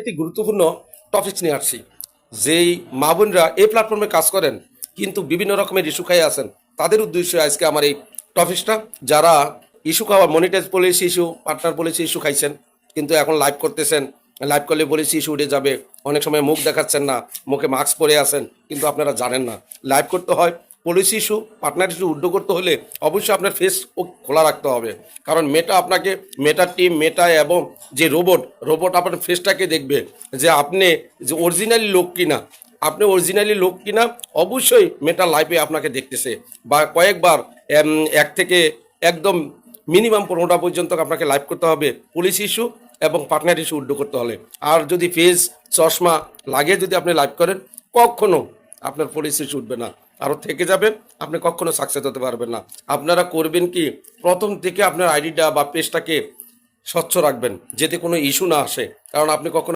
একটি গুরুত্বপূর্ণ টপিক নিয়ে আসছি। যেই মা বোনরা এই প্ল্যাটফর্মে কাজ করেন কিন্তু বিভিন্ন রকমের ইস্যু খাই আছেন, তাদের উদ্দেশ্যে আজকে আমার এই টপিকটা। যারা ইস্যু খাওয়া monetize policy issue, partner policy issue খাইছেন কিন্তু এখন লাইভ করতেছেন, লাইভ করলে পলিসি ইস্যু উঠে যাবে, অনেক সময় মুখ দেখাচ্ছেন না, মুখে মাস্ক পরে আছেন, কিন্তু আপনারা জানেন না লাইভ করতে হয়। পলিসি ইস্যু, পার্টনার ইস্যু উড্ড করতে হলে অবশ্যই আপনার ফেস খোলা রাখতে হবে, কারণ মেটা আপনাকে, মেটার টিম, মেটা এবং যে রোবট আপনার ফেসটাকে দেখবে যে আপনি যে অরিজিনালি লোক কিনা, আপনি অরিজিনালি লোক কিনা অবশ্যই মেটা লাইভে আপনাকে দেখতেছে। বা কয়েকবার এক থেকে একদম মিনিমাম 15টা পর্যন্ত আপনাকে লাইভ করতে হবে পুলিশ ইস্যু এবং পার্টনার ইস্যু উড্ড করতে হলে। আর যদি ফেস চশমা লাগিয়ে যদি আপনি লাইভ করেন, কখনো আপনার পুলিশ ইস্যু উঠবে না, আরও থেকে যাবেন, আপনি কখনো সাকসেস হতে পারবেন না। আপনারা করবেন কি, প্রথম থেকে আপনার আইডিটা বা পেজটাকে স্বচ্ছ রাখবেন, যাতে কোনো ইস্যু না আসে, কারণ আপনি কখনো